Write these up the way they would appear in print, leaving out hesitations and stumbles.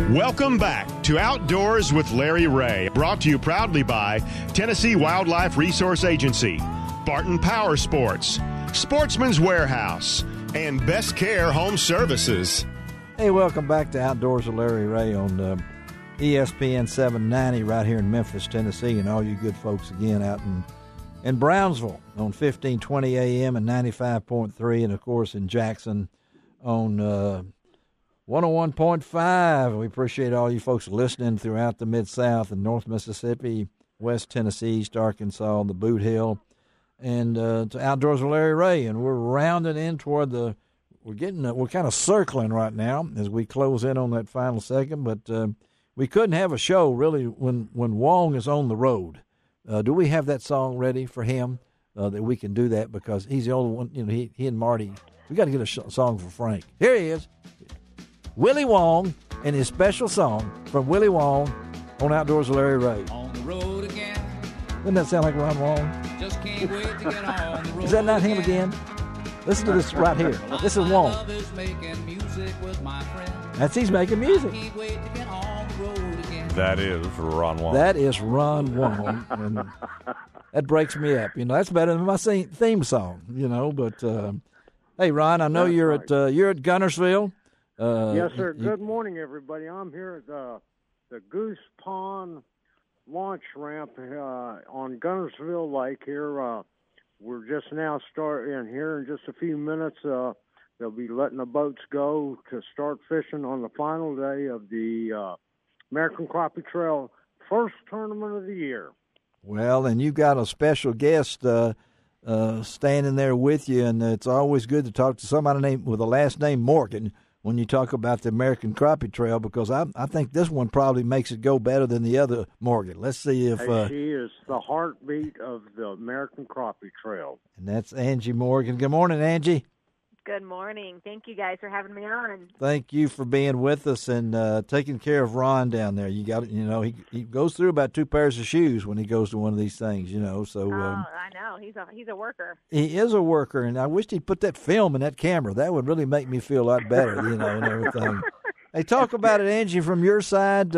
Welcome back to Outdoors with Larry Ray, brought to you proudly by Tennessee Wildlife Resource Agency, Barton Power Sports, Sportsman's Warehouse, and Best Care Home Services. Hey, welcome back to Outdoors with Larry Ray on ESPN 790 right here in Memphis, Tennessee, and all you good folks again out in Brownsville on 1520 AM and 95.3, and, of course, in Jackson on 101.5. We appreciate all you folks listening throughout the Mid-South and North Mississippi, West Tennessee, East Arkansas, the Boot Hill, and to Outdoors with Larry Ray. And we're rounding in toward we're kind of circling right now as we close in on that final second, but we couldn't have a show really when Wong is on the road. Do we have that song ready for him that we can do that, because he's the only one, he and Marty, we got to get a song for Frank. Here he is, Willie Wong, and his special song from Willie Wong on Outdoors with Larry Ray. On the road again. Doesn't that sound like Ron Wong? Just can't wait to get on the road. Is that not him again? Listen to this right here. This is Wong. That's he's making music. That is Ron Wong. That is Ron Wong. And that breaks me up. That's better than my theme song. But hey, Ron, I know you're at Guntersville. Yes, sir. Good morning, everybody. I'm here at the Goose Pond launch ramp on Guntersville Lake here. We're just now starting here in just a few minutes. They'll be letting the boats go to start fishing on the final day of the American Crappie Trail first tournament of the year. Well, and you got a special guest standing there with you, and it's always good to talk to somebody with a last name Morgan when you talk about the American Crappie Trail, because I think this one probably makes it go better than the other Morgan. Let's see if she is the heartbeat of the American Crappie Trail. And that's Angie Morgan. Good morning, Angie. Good morning. Thank you guys for having me on. Thank you for being with us and taking care of Ron down there. You got he goes through about 2 pairs of shoes when he goes to one of these things, So I know he's a worker. He is a worker, and I wished he'd put that film in that camera. That would really make me feel a lot better, and everything. Hey, talk about it, Angie, from your side.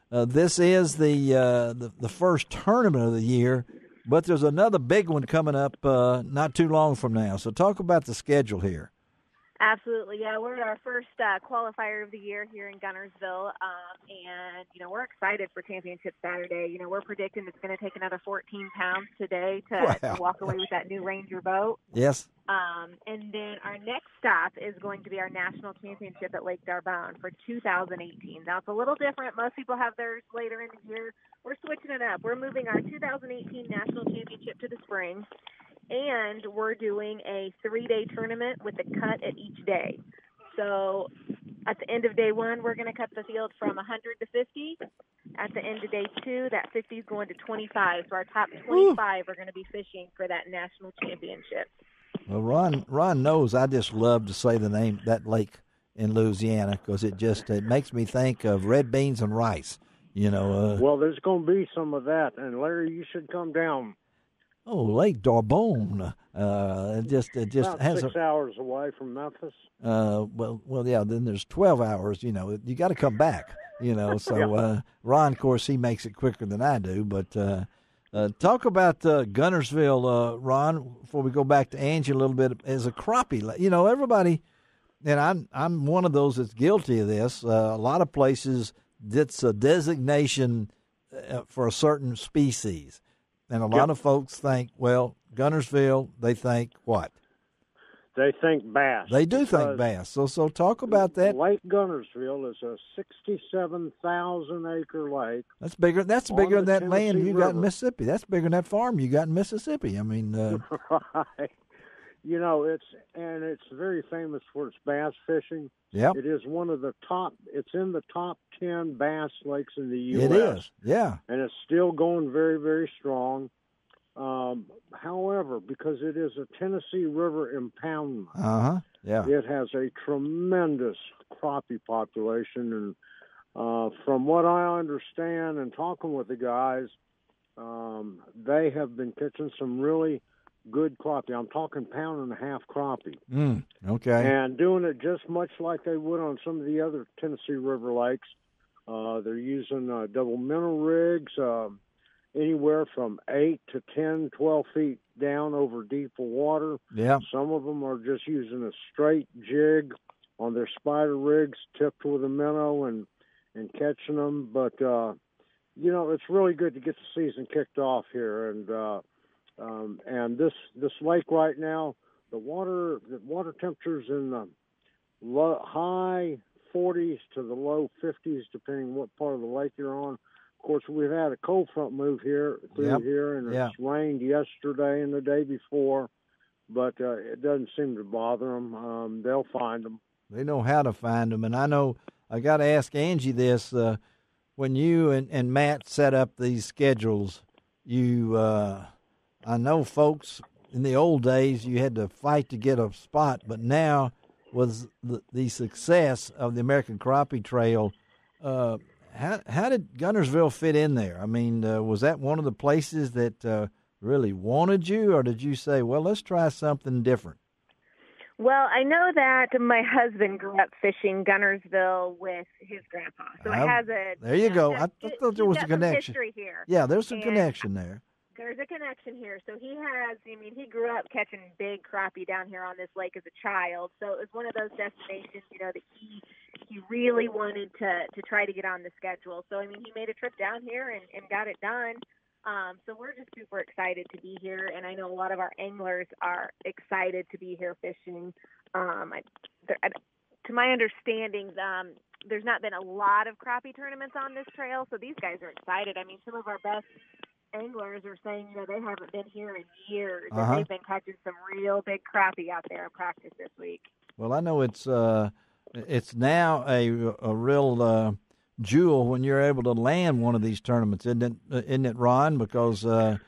This is the first tournament of the year. But there's another big one coming up not too long from now. So talk about the schedule here. Absolutely, yeah. We're at our first qualifier of the year here in Guntersville, and we're excited for Championship Saturday. We're predicting it's going to take another 14 pounds today to walk away with that new Ranger boat. Yes. And then our next stop is going to be our national championship at Lake D'Arbonne for 2018. Now, it's a little different. Most people have theirs later in the year. We're switching it up. We're moving our 2018 national championship to the spring, and we're doing a 3-day tournament with a cut at each day. So at the end of day 1, we're going to cut the field from 100 to 50. At the end of day 2, that 50 is going to 25. So our top 25 are going to be fishing for that national championship. Well, Ron knows I just love to say the name, that lake in Louisiana, because it makes me think of red beans and rice. Well, there's going to be some of that, and Larry, you should come down. Oh, Lake D'Arbonne. It just about has 6 hours away from Memphis. Well, yeah. Then there's 12 hours. You got to come back. So Ron, of course, he makes it quicker than I do. But talk about Guntersville, Ron. Before we go back to Angie a little bit, as a crappie. Everybody, and I'm one of those that's guilty of this. A lot of places, it's a designation for a certain species. And a lot of folks think, well, Guntersville, they think what? They think bass. They do think bass. So talk about that. Lake Guntersville is a 67,000-acre lake. That's bigger. That's bigger than that land you got in River. Mississippi. That's bigger than that farm you got in Mississippi. I mean, right. It's very famous for its bass fishing. Yep. It is one of the top. It's in the top 10 bass lakes in the U.S. It is. Yeah. And it's still going very, very strong. However, because it is a Tennessee River impoundment, yeah, it has a tremendous crappie population. And from what I understand and talking with the guys, they have been catching some really good crappie. I'm talking 1.5 pound crappie. Okay. And doing it just much like they would on some of the other Tennessee River lakes. They're using double minnow rigs, anywhere from 8 to 10, 12 feet down over deeper water. Yeah. Some of them are just using a straight jig on their spider rigs, tipped with a minnow and catching them. But, it's really good to get the season kicked off here. And this lake right now, the water temperatures in the high 40s to the low 50s, depending what part of the lake you're on. Of course, we've had a cold front move through here, and it's rained yesterday and the day before, but it doesn't seem to bother them. They'll find them. They know how to find them, and I know I got to ask Angie this. When you and Matt set up these schedules, I know folks in the old days you had to fight to get a spot, but now with the success of the American Crappie Trail, how did Guntersville fit in there? I mean, was that one of the places that really wanted you, or did you say, well, let's try something different? Well, I know that my husband grew up fishing Guntersville with his grandpa, so it has a. There you go. I thought there was a connection. History here. Yeah, there's a connection there. There's a connection here. So he he grew up catching big crappie down here on this lake as a child. So it was one of those destinations, that he really wanted to try to get on the schedule. So, he made a trip down here and got it done. So we're just super excited to be here. And I know a lot of our anglers are excited to be here fishing. To my understanding, there's not been a lot of crappie tournaments on this trail. So these guys are excited. Some of our best anglers are saying, they haven't been here in years, and they've been catching some real big crappie out there in practice this week. Well, I know it's now a real jewel when you're able to land one of these tournaments, isn't it, Ron? Because the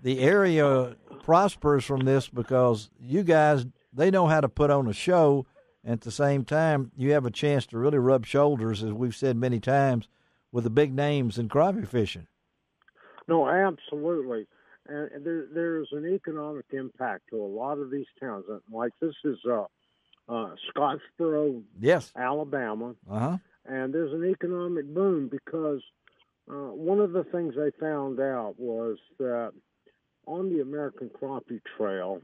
area prospers from this because you guys, they know how to put on a show, and at the same time, you have a chance to really rub shoulders, as we've said many times, with the big names in crappie fishing. No, absolutely. And there's an economic impact to a lot of these towns. Like this is Scottsboro, Alabama. And there's an economic boom because one of the things they found out was that on the American Crappie Trail,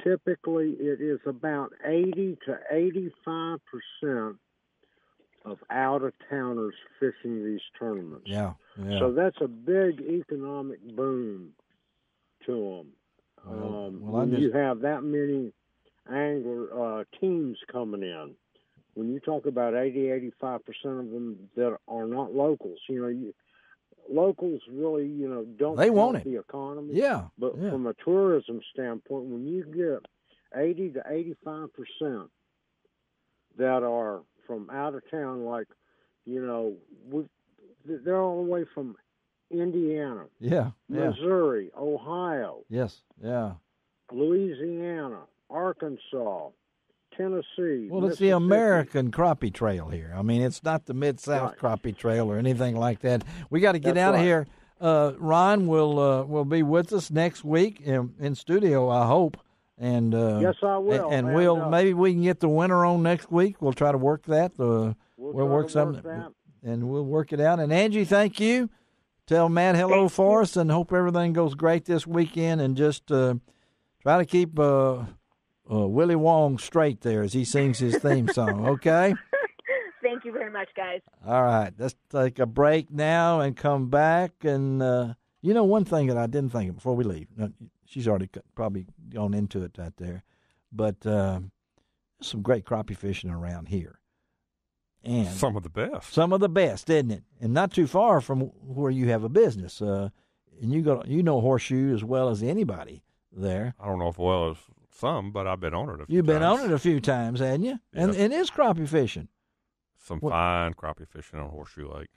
typically it is about 80 to 85% of out-of-towners fishing these tournaments. Yeah. So that's a big economic boom to them. When you have that many angler teams coming in, when you talk about 80, 85% of them that are not locals, locals really, don't want the economy. Yeah. But from a tourism standpoint, when you get 80 to 85% that are from out of town, like, they're all the way from Indiana, Missouri, Ohio, Louisiana, Arkansas, Tennessee. Well, it's the American Crappie Trail here. It's not the Mid-South Crappie Trail or anything like that. We got to get out of here. Ron will be with us next week in studio, I hope. And yes, I will. And maybe we can get the winner on next week. We'll try to work that. We'll work something, and we'll work it out. And Angie, thank you. Tell Matt hello for us, and hope everything goes great this weekend. And just try to keep Willie Wong straight there as he sings his theme song. Okay. Thank you very much, guys. All right, let's take a break now and come back. And one thing that I didn't think of before we leave. She's already probably gone into it out there. But there's some great crappie fishing around here. And some of the best. Some of the best, isn't it? And not too far from where you have a business. And you know Horseshoe as well as anybody there. I don't know if well as some, but I've been on it a few times. You've been on it a few times, haven't you? Yeah. And it is crappie fishing. Fine crappie fishing on Horseshoe Lake.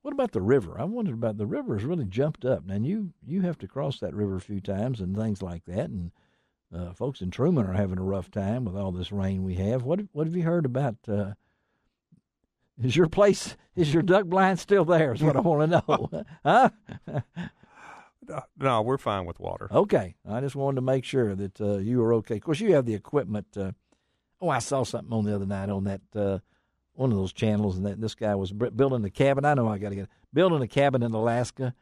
What about the river? I wondered about the river. Has really jumped up. Now, you have to cross that river a few times and things like that, and folks in Truman are having a rough time with all this rain we have. What have you heard about? Is your duck blind still there is what I want to know. Huh? No, we're fine with water. Okay. I just wanted to make sure that you were okay. Of course, you have the equipment. I saw something on the other night on that one of those channels, and this guy was building a cabin. I know I got to get building a cabin in Alaska,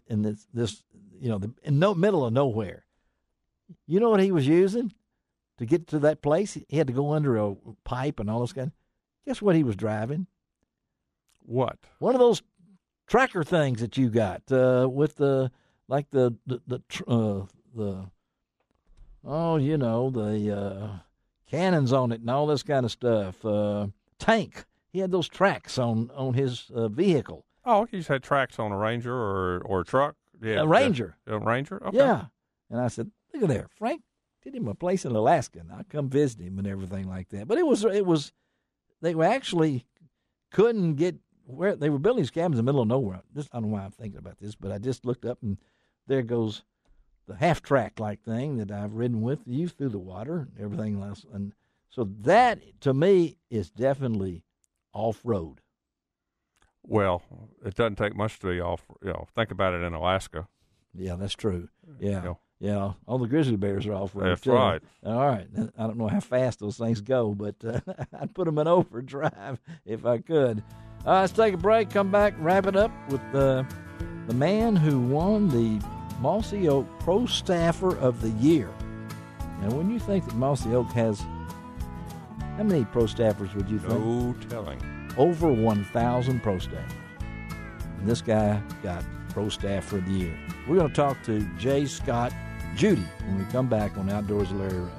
in this in no middle of nowhere. You know what he was using to get to that place? He had to go under a pipe and all this kind. Guess what he was driving? What? One of those tracker things that you got with the cannons on it and all this kind of stuff. Tank. He had those tracks on his vehicle. Oh, you just had tracks on a Ranger or a truck? Yeah, a Ranger. A Ranger? Okay. Yeah. And I said, look at there, Frank, get him a place in Alaska, and I'll come visit him and everything like that. But it was they were actually couldn't get where they were building these cabins in the middle of nowhere. I don't know why I'm thinking about this, but I just looked up, and there goes the half-track-like thing that I've ridden with you through the water and everything else. And so that, to me, is definitely off-road. Well, it doesn't take much to be off. Think about it in Alaska. Yeah, that's true. Yeah. Yeah, all the grizzly bears are off-road. That's right. All right. I don't know how fast those things go, but I'd put them in overdrive if I could. Let's take a break, come back, wrap it up with the man who won the Mossy Oak Pro Staffer of the Year. Now, when you think that Mossy Oak has, how many pro staffers would you think? No telling. Over 1,000 pro staffers. And this guy got Pro Staffer of the Year. We're going to talk to J. Scott Judy when we come back on Outdoors with Larry Ray.